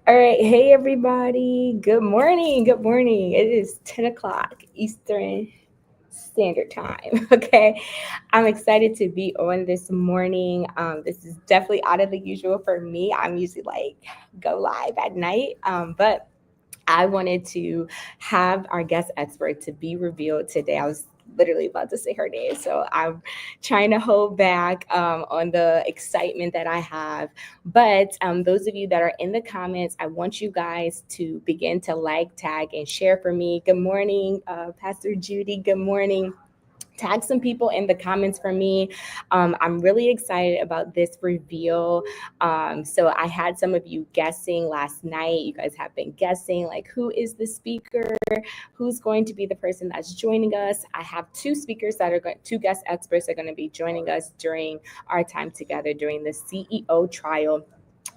All right. Hey, everybody. Good morning. Good morning. It is 10 o'clock Eastern Standard Time. Okay. I'm excited to be on this morning. This is definitely out of the usual for me. I'm usually like go live at night. But I wanted to have our guest expert to be revealed today. I was literally about to say her name, so I'm trying to hold back on the excitement that I have. But those of you that are in the comments, I want you guys to begin to like, tag, and share for me. Good morning, Pastor Judy. Good morning. Tag some people in the comments for me. I'm really excited about this reveal. So I had some of you guessing last night. You guys have been guessing like who is the speaker, who's going to be the person that's joining us. I have two speakers that are going, two guest experts are going to be joining us during our time together during the CEO trial.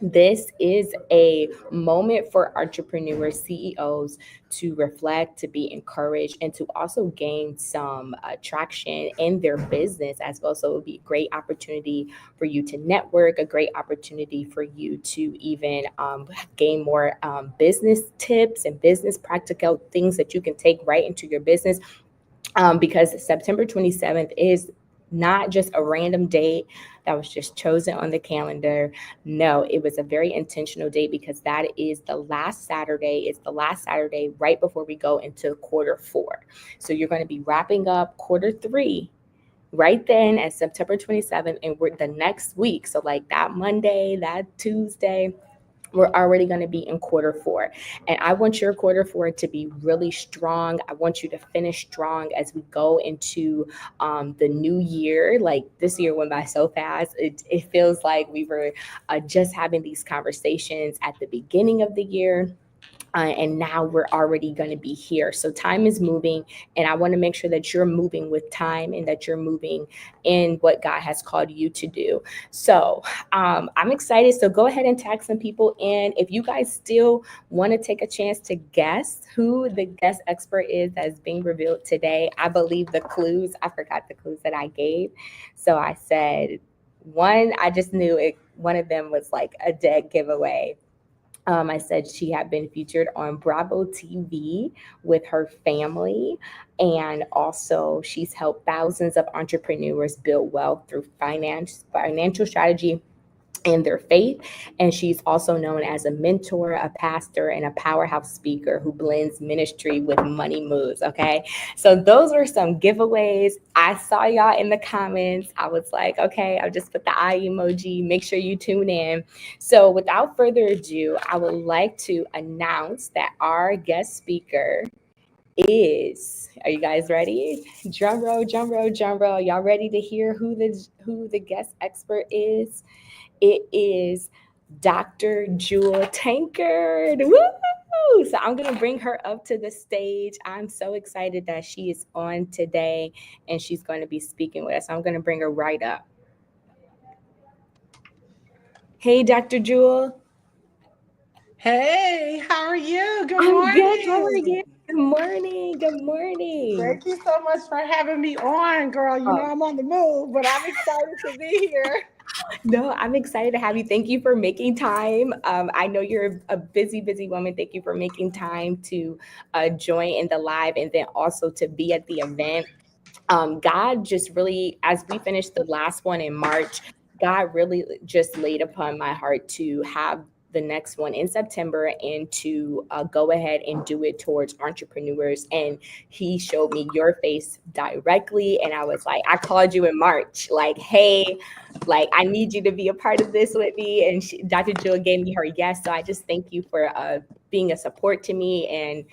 This is a moment for entrepreneurs, CEOs to reflect, to be encouraged, and to also gain some traction in their business as well. So it would be a great opportunity for you to network, a great opportunity for you to even gain more business tips and business practical things that you can take right into your business, because September 27th is not just a random date that was just chosen on the calendar. No, it was a very intentional date because that is the last Saturday. It's the last Saturday right before we go into quarter four. So you're going to be wrapping up quarter three right then at September 27th, and we're the next week. So like that Monday, that Tuesday, we're already going to be in quarter four. And I want your quarter four to be really strong. I want you to finish strong as we go into the new year. Like this year went by so fast. It feels like we were just having these conversations at the beginning of the year, and now we're already going to be here. So time is moving, and I want to make sure that you're moving with time and that you're moving in what God has called you to do. So I'm excited. So go ahead and tag some people in. If you guys still want to take a chance to guess who the guest expert is that's being revealed today, I believe the clues, I forgot the clues that I gave. So I said one, I just knew it, one of them was like a dead giveaway. I said she had been featured on Bravo TV with her family. And also, she's helped thousands of entrepreneurs build wealth through financial strategy and their faith. And she's also known as a mentor, a pastor, and a powerhouse speaker who blends ministry with money moves. Okay. So those were some giveaways. I saw y'all in the comments. I was like, okay, I'll just put the eye emoji. Make sure you tune in. So without further ado, I would like to announce that our guest speaker are you guys ready? Drum roll, drum roll, drum roll. Y'all ready to hear who the guest expert is? It is Dr. Jewel Tankard. Woo! So I'm going to bring her up to the stage. I'm so excited that she is on today and she's going to be speaking with us. I'm going to bring her right up. Hey, Dr. Jewel. Hey, how are you? Good I'm good. How are you? morning. Good morning. Good morning. Thank you so much for having me on, girl. You know Oh, I'm on the move, but I'm excited to be here. no, I'm excited to have you. Thank you for making time. I know you're a busy, busy woman. Thank you for making time to join in the live and then also to be at the event. God just really, as we finished the last one in March, God really just laid upon my heart to have the next one in September and to go ahead and do it towards entrepreneurs. And He showed me your face directly. And I was like, I called you in March, like, hey, like, I need you to be a part of this with me. And Dr. Jill gave me her yes. So I just thank you for being a support to me and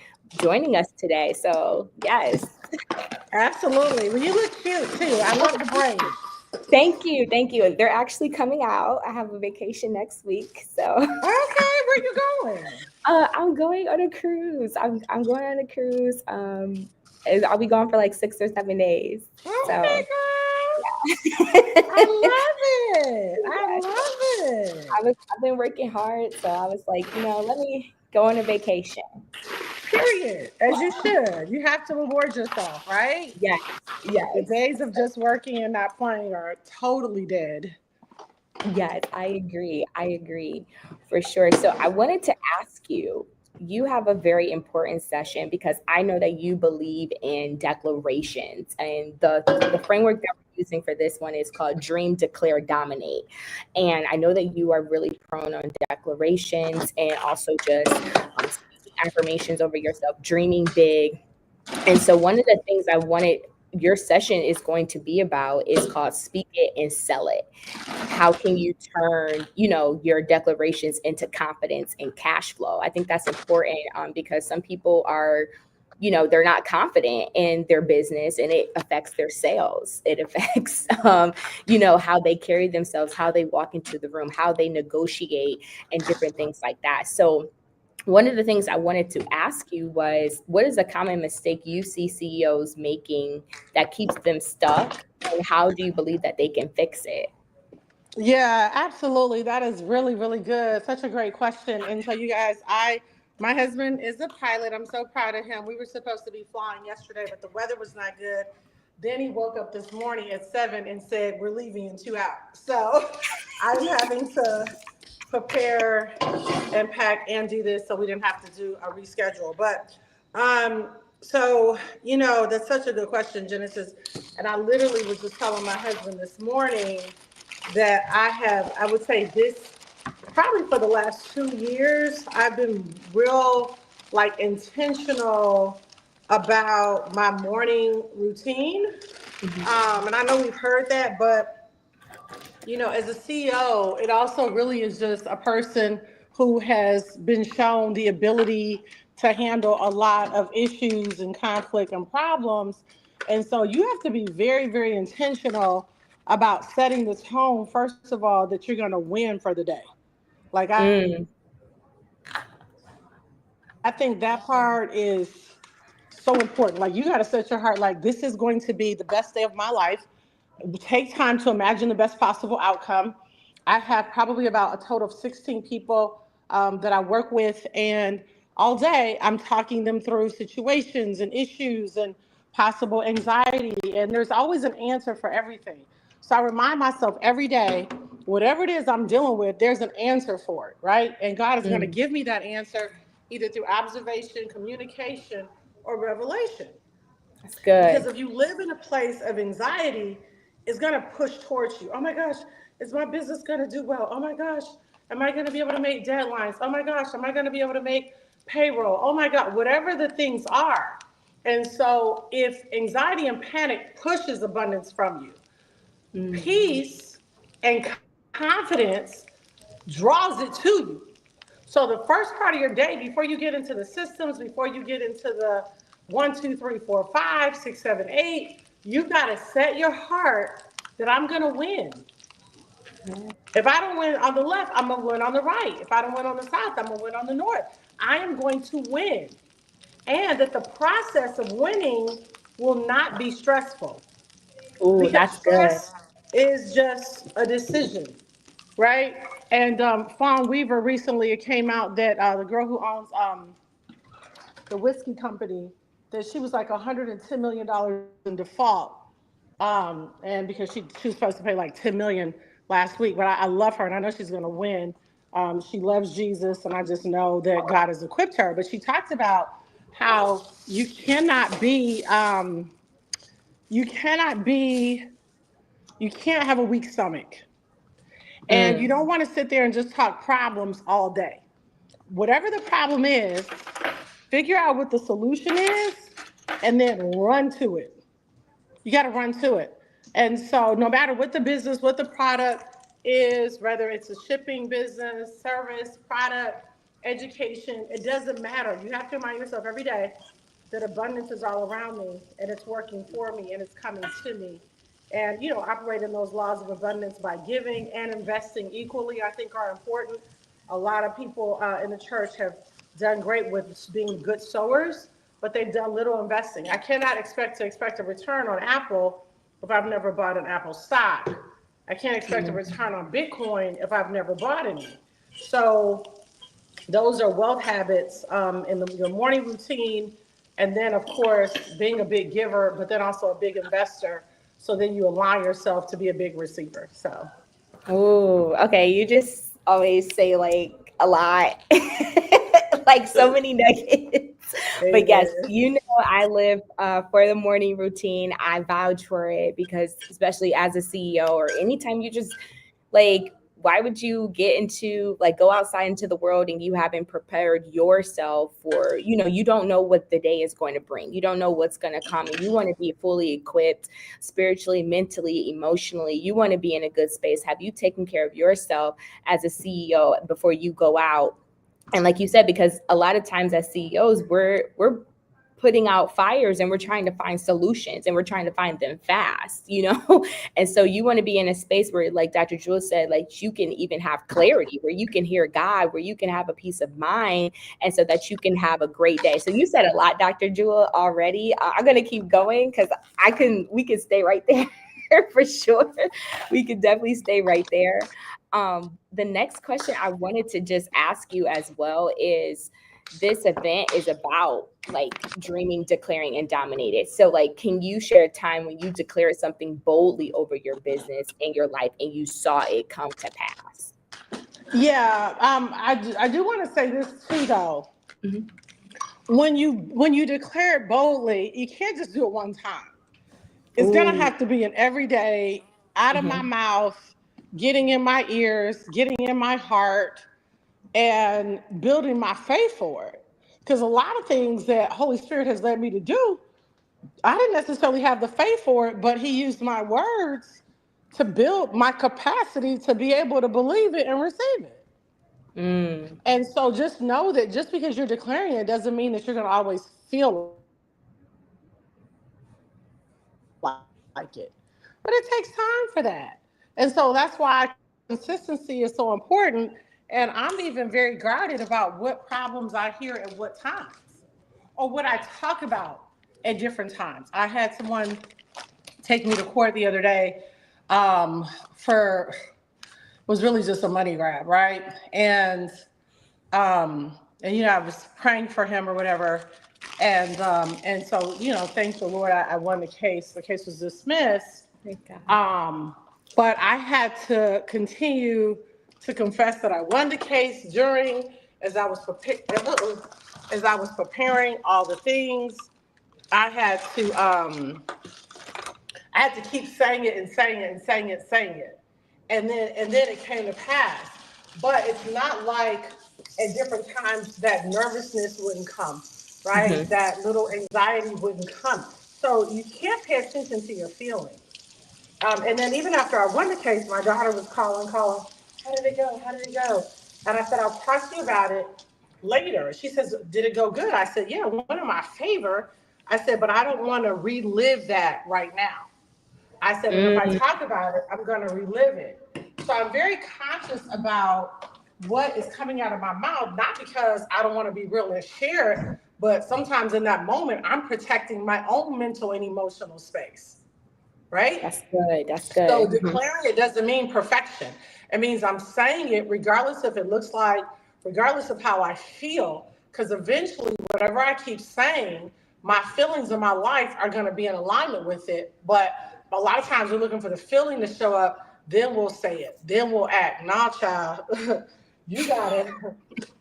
joining us today. So, yes. Absolutely. Well, you look cute too. I love the braids. Thank you. Thank you. They're actually coming out. I have a vacation next week. So Okay, where you going? I'm going on a cruise. I'm going on a cruise. I'll be gone for like 6 or 7 days. Okay, So girl. I yes, love it. I love it. I've been working hard. So I was like, let me go on a vacation. Period. As you should. You have to reward yourself, right? Yes, The yes. days of just working and not playing are totally dead. Yes, I agree. I agree for sure. So I wanted to ask you, you have a very important session because I know that you believe in declarations and the framework that we're using for this one is called Dream, Declare, Dominate. And I know that you are really prone on declarations and also just speaking affirmations over yourself, dreaming big, and so one of the things I wanted your session is going to be about is called Speak It and Sell It. How can you turn, your declarations into confidence and cash flow? I think that's important because some people are, they're not confident in their business and it affects their sales. It affects, how they carry themselves, how they walk into the room, how they negotiate and different things like that. So one of the things I wanted to ask you was what is a common mistake you see CEOs making that keeps them stuck? And how do you believe that they can fix it? Yeah, absolutely. That is really, really good. Such a great question. And so, you guys, my husband is a pilot. I'm so proud of him. We were supposed to be flying yesterday, but the weather was not good. Then he woke up this morning at 7 and said, "We're leaving in 2 hours." So I'm having to prepare and pack and do this so we didn't have to do a reschedule. But um, that's such a good question, Genesis. And I literally was just telling my husband this morning that I would say this probably for the last 2 years, I've been real like intentional about my morning routine. Mhm. And I know we've heard that, but as a CEO, it also really is just a person who has been shown the ability to handle a lot of issues and conflict and problems. And so you have to be very, very intentional about setting the tone, first of all, that you're going to win for the day. Like, Mm, I think that part is so important. Like, you got to set your heart, like, this is going to be the best day of my life. Take time to imagine the best possible outcome. I have probably about a total of 16 people that I work with, and all day I'm talking them through situations and issues and possible anxiety, and there's always an answer for everything. So I remind myself every day whatever it is I'm dealing with, there's an answer for it, right? And God is going to Mm, give me that answer either through observation, communication, or revelation. that's Because good. if you live in a place of anxiety, it's going to push towards you. Oh my gosh, is my business going to do well? Oh my gosh, am I going to be able to make deadlines? Oh my gosh, am I going to be able to make payroll? Oh my God, whatever the things are. And so if anxiety and panic pushes abundance from you, Mm, peace and confidence draws it to you. So the first part of your day, before you get into the systems, before you get into the 1, 2, 3, 4, 5, 6, 7, 8, you got to set your heart that I'm going to win. yeah. If I don't win on the left, I'm going to win on the right. If I don't win on the south, I'm going to win on the north. I am going to win. And that the process of winning will not be stressful, Ooh, because that's good. stress is just a decision, right? And Fawn Weaver recently, it came out that the girl who owns the whiskey company, that she was like $110 million in default, and because she was supposed to pay like 10 million last week. But I love her, and I know she's going to win. She loves Jesus, and I just know that God has equipped her. But she talked about how you cannot be you can't have a weak stomach. And you Mm, don't want to sit there and just talk problems all day. Whatever the problem is, figure out what the solution is and then run to it. You got to run to it. And so, no matter what the business, what the product is, whether it's a shipping business, service, product, education, it doesn't matter. You have to remind yourself every day that abundance is all around me and it's working for me and it's coming to me. And, operating those laws of abundance by giving and investing equally, I think are important. A lot of people in the church have done great with being good sowers, but they've done little investing. I cannot expect a return on Apple if I've never bought an Apple stock. I can't expect a mm. return on Bitcoin if I've never bought any. So those are wealth habits in your morning routine. And then, of course, being a big giver, but then also a big investor. So then you align yourself to be a big receiver. So, Ooh, okay. You just always say like a lot, like so many nuggets. But yes, amen. I live for the morning routine. I vouch for it because, especially as a CEO, or anytime you just like, why would you get into like go outside into the world and you haven't prepared yourself for, you don't know what the day is going to bring. You don't know what's going to come, and you want to be fully equipped spiritually, mentally, emotionally. You want to be in a good space. Have you taken care of yourself as a CEO before you go out? And like you said, because a lot of times as CEOs, we're putting out fires and we're trying to find solutions and we're trying to find them fast. And so you want to be in a space where, like Dr. Jewel said, like you can even have clarity, where you can hear God, where you can have a peace of mind, and so that you can have a great day. So you said a lot, Dr. Jewel, already. I'm going to keep going because we can stay right there. For sure. We could definitely stay right there. The next question I wanted to just ask you as well is, this event is about like dreaming, declaring, and dominated. So, like, can you share a time when you declared something boldly over your business and your life and you saw it come to pass? Yeah, I do want to say this too, though. Mhm. When you declare it boldly, you can't just do it one time. It's gonna Ooh. have to be an everyday, out of my Mhm. mouth, getting in my ears, getting in my heart, and building my faith for it. Because a lot of things that Holy Spirit has led me to do, I didn't necessarily have the faith for it, but He used my words to build my capacity to be able to believe it and receive it. Mm. And so just know that just because you're declaring it doesn't mean that you're going to always feel like it. But it takes time for that. And so that's why consistency is so important. And I'm even very guarded about what problems I hear at what times, or what I talk about at different times. I had someone take me to court the other day for was really just a money grab, right? And I was praying for him or whatever, and so thank the Lord, I won the case. The case was dismissed. Thank God. Um, But I had to continue to confess that I won the case during, as I was preparing all the things. I had to I had to keep saying it and saying it and saying it, saying it. And then it came to pass. But it's not like at different times that nervousness wouldn't come, right? Hmm. That little anxiety wouldn't come. So you can't pay attention to your feelings. And then even after I won the case, my daughter was calling. How did it go? How did it go? And I said, I'll talk to you about it later. She says, did it go good? I said, yeah, it went in my favor. I said, but I don't want to relive that right now. I said, and if I Mm, talk about it, I'm going to relive it. So I'm very conscious about what is coming out of my mouth, not because I don't want to be real and share it, but sometimes in that moment, I'm protecting my own mental and emotional space, right? that's good. That's So good. Hmm. declaring it doesn't mean perfection. It means I'm saying it regardless if it looks like, regardless of how I feel, because eventually, whatever I keep saying, my feelings in my life are going to be in alignment with it. But a lot of times we're looking for the feeling to show up, then we'll say it, then we'll act. Nah, child, you gotta,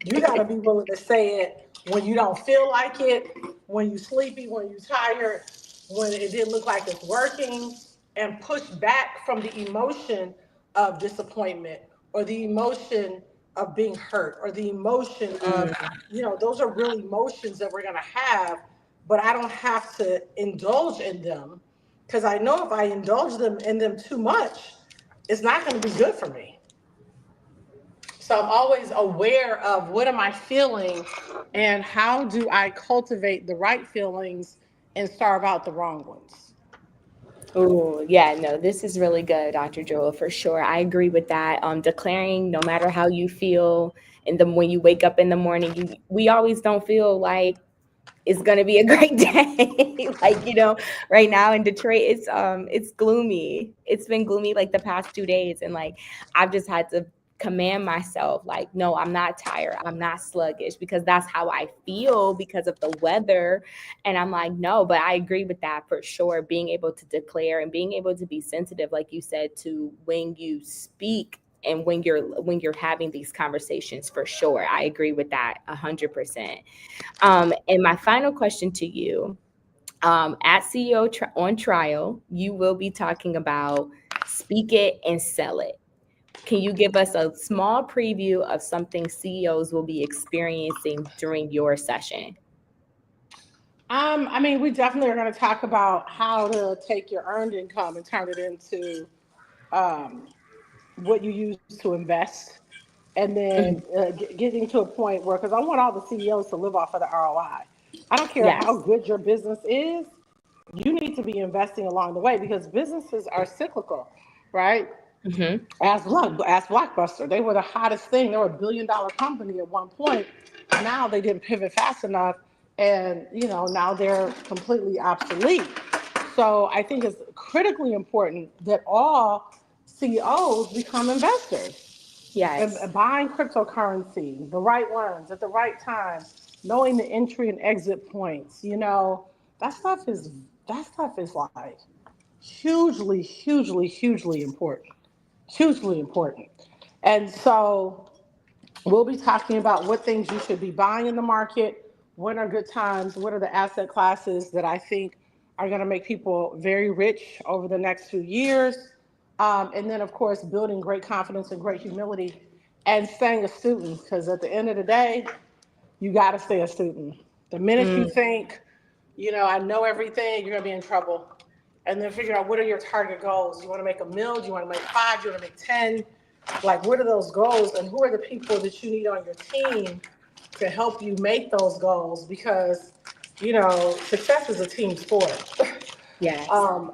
you gotta be willing to say it when you don't feel like it, when you're sleepy, when you're tired, when it didn't look like it's working, and push back from the emotion of disappointment or the emotion of being hurt or the emotion of, those are real emotions that we're going to have, but I don't have to indulge in them because I know if I indulge them in them too much, it's not going to be good for me. So I'm always aware of what am I feeling and how do I cultivate the right feelings and starve out the wrong ones. Oh, yeah, no, this is really good, Dr. Joel, for sure. I agree with that. Declaring no matter how you feel, and then when you wake up in the morning, we always don't feel like it's gonna be a great day. Like, right now in Detroit, it's gloomy. It's been gloomy like the past 2 days. And like I've just had to command myself, like, no, I'm not tired. I'm not sluggish because that's how I feel because of the weather. And I'm like, no, but I agree with that for sure. Being able to declare and being able to be sensitive, like you said, to when you speak and when you're having these conversations, for sure. I agree with that 100%. And my final question to you, at CEO on Trial, you will be talking about speak it and sell it. Can you give us a small preview of something CEOs will be experiencing during your session? I mean, we definitely are going to talk about how to take your earned income and turn it into um, what you use to invest, and then Mhm. getting to a point where, because I want all the CEOs to live off of the ROI. I don't care how Yes. good your business is, you need to be investing along the way because businesses are cyclical, right? Hmm. Ask Blockbuster. They were the hottest thing. They were $1 billion company at one point. Now they didn't pivot fast enough, and now they're completely obsolete. So I think it's critically important that all CEOs become investors and Yes. buying cryptocurrency, the right ones at the right time, knowing the entry and exit points. That stuff is that stuff is like hugely, hugely, hugely important. Hugely important. And so we'll be talking about what things you should be buying in the market, when are good times, what are the asset classes that I think are going to make people very rich over the next few years. And then, of course, building great confidence and great humility and staying a student, because at the end of the day, you got to stay a student. The minute you Mm, think, I know everything, you're going to be in trouble. And then figure out what are your target goals. You want to make a mill? Do you want to make five? Do you want to make 10? Like, what are those goals? And who are the people that you need on your team to help you make those goals? Because, success is a team sport. yes.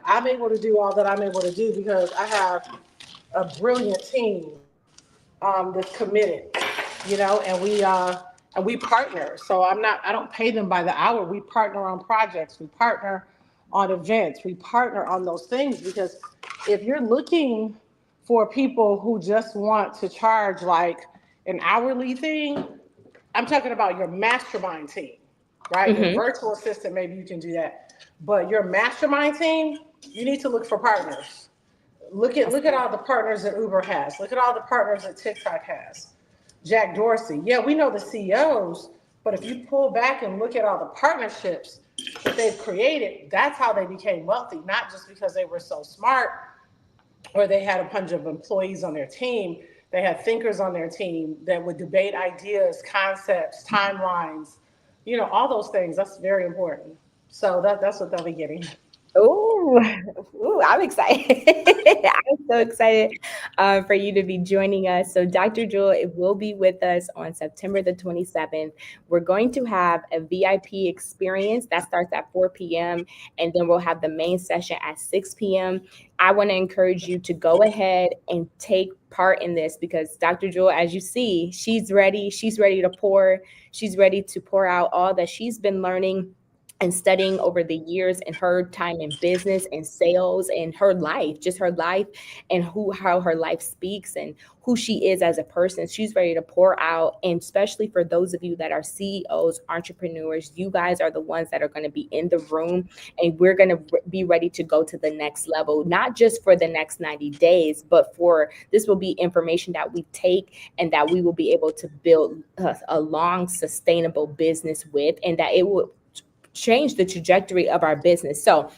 I'm able to do all that I'm able to do because I have a brilliant team that's committed, and we partner. So I don't pay them by the hour. We partner on projects. We partner on events. We partner on those things because if you're looking for people who just want to charge like an hourly thing, I'm talking about your mastermind team, right? Your Hmm. virtual assistant, maybe you can do that. But your mastermind team, you need to look for partners. Look at all the partners that Uber has. Look at all the partners that TikTok has. Jack Dorsey. Yeah, we know the CEOs, but if you pull back and look at all the partnerships that they've created, that's how they became wealthy, not just because they were so smart or they had a bunch of employees on their team. They had thinkers on their team that would debate ideas, concepts, timelines, all those things. That's very important. So that's what they'll be getting. Oh, ooh, I'm excited. I'm so excited for you to be joining us. So, Dr. Jewel, it will be with us on September the 27th. We're going to have a VIP experience that starts at 4 p.m. and then we'll have the main session at 6 p.m. I want to encourage you to go ahead and take part in this because Dr. Jewel, as you see, she's ready. She's ready to pour. She's ready to pour out all that she's been learning and studying over the years and her time in business and sales and her life, just her life and how her life speaks and who she is as a person. She's ready to pour out. And especially for those of you that are CEOs, entrepreneurs, you guys are the ones that are going to be in the room and we're going to be ready to go to the next level, not just for the next 90 days, but for this will be information that we take and that we will be able to build a long sustainable business with, and that it will change the trajectory of our business. So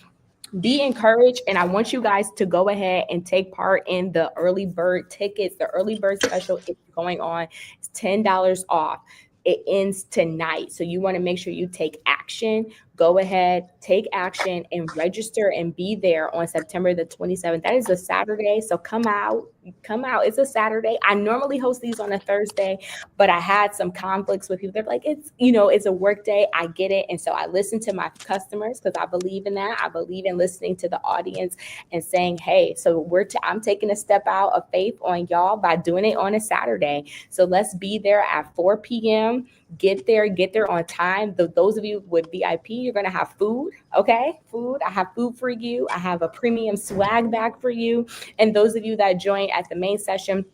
be encouraged. And I want you guys to go ahead and take part in the early bird tickets. The early bird special is going on. It's $10 off. It ends tonight. So you want to make sure you take action. Go ahead, take action and register and be there on September the 27th. That is a Saturday. So come out. Come out. It's a Saturday. I normally host these on a Thursday, but I had some conflicts with people. They're like, it's a work day. I get it. And so I listen to my customers because I believe in that. I believe in listening to the audience and saying, hey, so I'm taking a step out of faith on y'all by doing it on a Saturday. So let's be there at 4 p.m. Get there on time. Those of you with VIP, you're going to have food. Okay. Food. I have food for you. I have a premium swag bag for you. And those of you that join at the main session,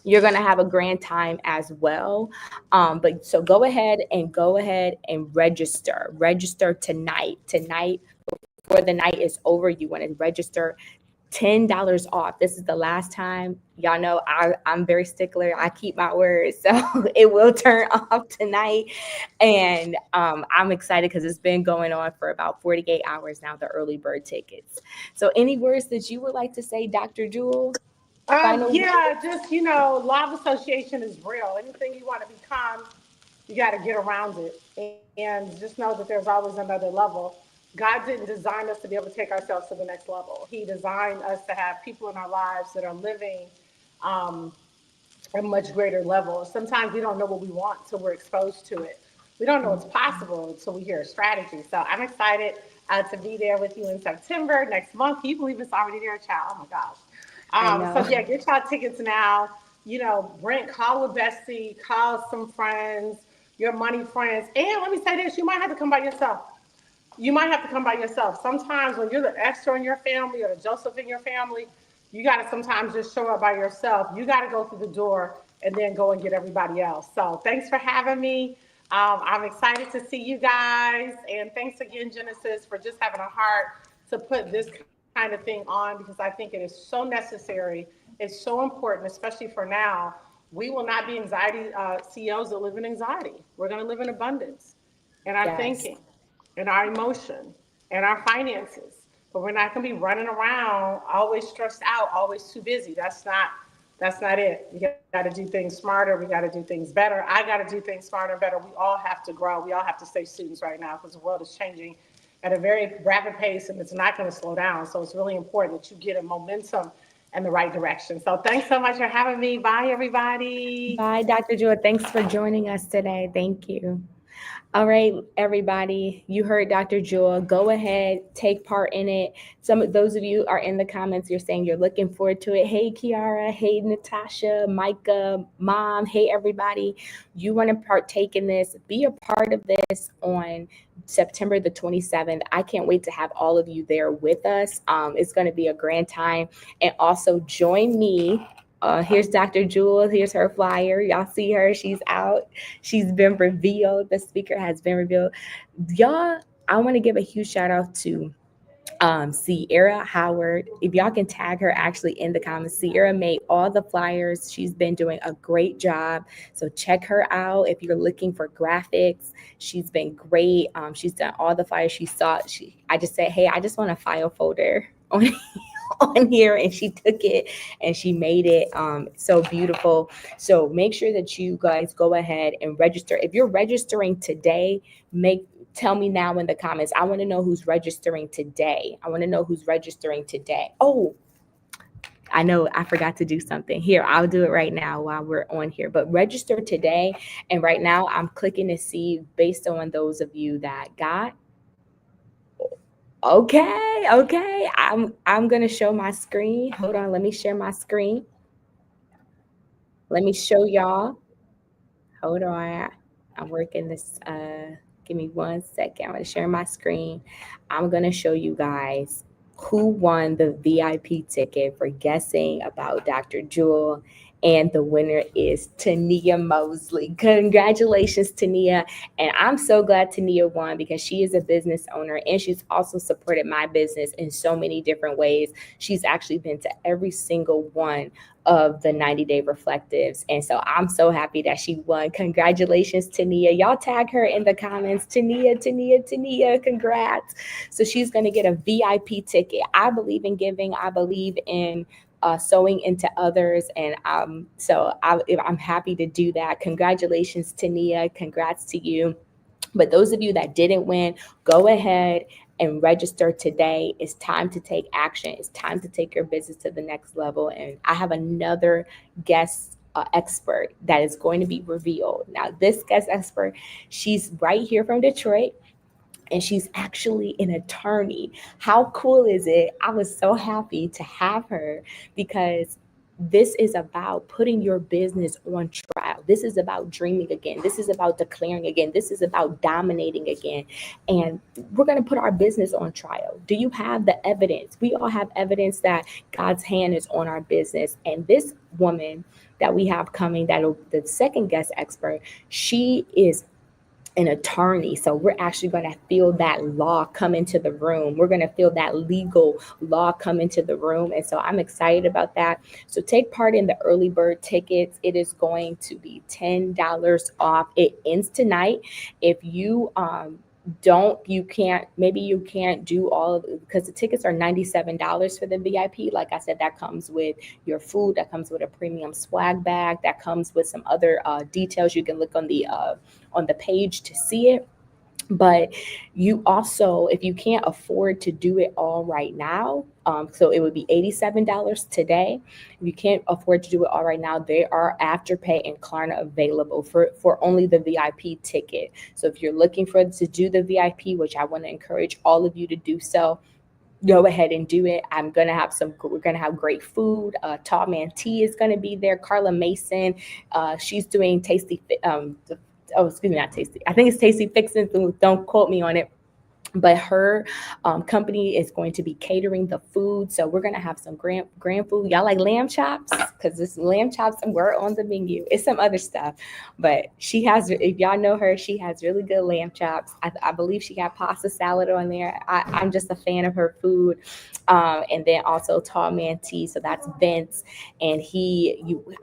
you're going to have a grand time as well. But so go ahead and register tonight before the night is over. You want to register. $10 off. This is the last time. Y'all know I'm very stickler. I keep my word. So it will turn off tonight. And I'm excited because it's been going on for about 48 hours now, the early bird tickets. So any words that you would like to say, Dr. Jewel? Final words? Yeah, just law of association is real. Anything you want to become, you got to get around it, and just know that there's always another level. God didn't design us to be able to take ourselves to the next level. He designed us to have people in our lives that are living um, a much greater level. Sometimes we don't know what we want till we're exposed to it. We don't know it's possible until we hear a strategy. So I'm excited to be there with you in September next month. Can you believe it's already there, child? Oh my gosh. I know. So yeah, get y'all tickets now. Brent, call with Bessie, call some friends, your money friends. And let me say this, you might have to come by yourself. You might have to come by yourself. Sometimes when you're the Esther in your family or the Joseph in your family, you got to sometimes just show up by yourself. You got to go through the door and then go and get everybody else. So thanks for having me. I'm excited to see you guys. And thanks again, Genesis, for just having a heart to put this kind of thing on because I think it is so necessary. It's so important, especially for now. We will not be anxiety CEOs that live in anxiety. We're going to live in abundance in our Yes. thinking, in our emotion, in our finances. But we're not going to be running around always stressed out, always too busy. That's not it. We got to do things smarter. We got to do things better. I got to do things smarter and better. We all have to grow. We all have to stay students right now because the world is changing at a very rapid pace and it's not going to slow down. So it's really important that you get a momentum in the right direction. So thanks so much for having me. Bye, everybody. Bye, Dr. Jewel. Thanks for joining us today. Thank you. All right, everybody, you heard Dr. Jewel. Go ahead, take part in it. Some of those of you are in the comments, you're saying you're looking forward to it. Hey, Kiara. Hey, Natasha, Micah, Mom. Hey, everybody. You want to partake in this, be a part of this on September the 27th. I can't wait to have all of you there with us. It's going to be a grand time. And also join me. Here's Dr. Jewel. Here's her flyer. Y'all see her. She's out. She's been revealed. The speaker has been revealed. Y'all, I want to give a huge shout out to Sierra Howard. If y'all can tag her actually in the comments, Sierra made all the flyers. She's been doing a great job. So check her out if you're looking for graphics. She's been great. She's done all the flyers she saw. I just said, hey, I just want a file folder on on here, and she took it and she made it so beautiful. So make sure that you guys go ahead and register. If you're registering today, tell me now in the comments. I want to know who's registering today. Oh, I know I forgot to do something. Here, I'll do it right now while we're on here. But register today. And right now I'm clicking to see based on those of you that got. Okay. I'm gonna show my screen. Hold on, let me share my screen. Let me show y'all. Hold on. I'm working this. Give me 1 second. I'm gonna share my screen. I'm gonna show you guys who won the VIP ticket for guessing about Dr. Jewel. And the winner is Tania Mosley. Congratulations, Tania. And I'm so glad Tania won because she is a business owner and she's also supported my business in so many different ways. She's actually been to every single one of the 90-day reflectives. And so I'm so happy that she won. Congratulations, Tania. Y'all tag her in the comments. Tania, congrats. So she's going to get a VIP ticket. I believe in giving. I believe in sewing into others. And so I'm happy to do that. Congratulations, Tania. Congrats to you. But those of you that didn't win, go ahead and register today. It's time to take action. It's time to take your business to the next level. And I have another guest expert that is going to be revealed. Now, this guest expert, she's right here from Detroit. And she's actually an attorney. How cool is it? I was so happy to have her because this is about putting your business on trial. This is about dreaming again. This is about declaring again. This is about dominating again. And we're going to put our business on trial. Do you have the evidence? We all have evidence that God's hand is on our business. And this woman that we have coming, the second guest expert, she is an attorney. So we're actually going to feel that law come into the room. We're going to feel that legal law come into the room. And so I'm excited about that. So take part in the early bird tickets. It is going to be $10 off. It ends tonight. If you you can't do all of it because the tickets are $97 for the VIP. Like I said, that comes with your food, that comes with a premium swag bag, that comes with some other details. You can look on the page to see it. But you also, if you can't afford to do it all right now, so it would be $87 today. If you can't afford to do it all right now, there are Afterpay and Klarna available for only the VIP ticket. So if you're looking to do the VIP, which I want to encourage all of you to do so, go ahead and do it. We're going to have great food. Tall Man Tea is going to be there. Carla Mason, she's doing tasty, not tasty. I think it's Tasty Fixins. Don't quote me on it. But her company is going to be catering the food. So we're going to have some grand food. Y'all like lamb chops? Because this lamb chops were on the menu. It's some other stuff. But if y'all know her, she has really good lamb chops. I believe she got pasta salad on there. I'm just a fan of her food. And then also Tall Man Tea. So that's Vince. And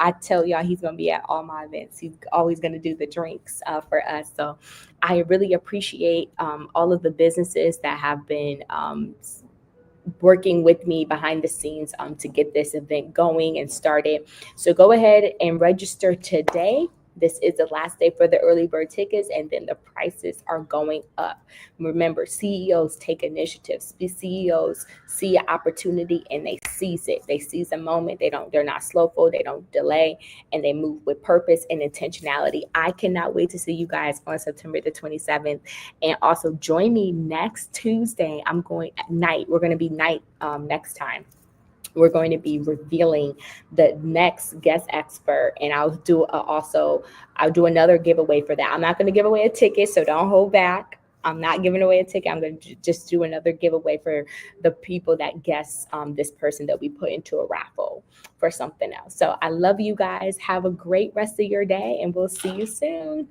I tell y'all, he's going to be at all my events. He's always going to do the drinks for us. So I really appreciate all of the businesses that have been working with me behind the scenes to get this event going and started. So go ahead and register today. This is the last day for the early bird tickets, and then the prices are going up. Remember, CEOs take initiatives. CEOs see an opportunity and they seize it. They seize a moment. They're not slowful. They don't delay, and they move with purpose and intentionality. I cannot wait to see you guys on September the 27th. And also join me next Tuesday. I'm going at night. We're going to be night next time. We're going to be revealing the next guest expert, and I'll do another giveaway for that. I'm not going to give away a ticket, so don't hold back. I'm not giving away a ticket. I'm going to just do another giveaway for the people that guess this person that we put into a raffle for something else. So I love you guys. Have a great rest of your day, and we'll see you soon.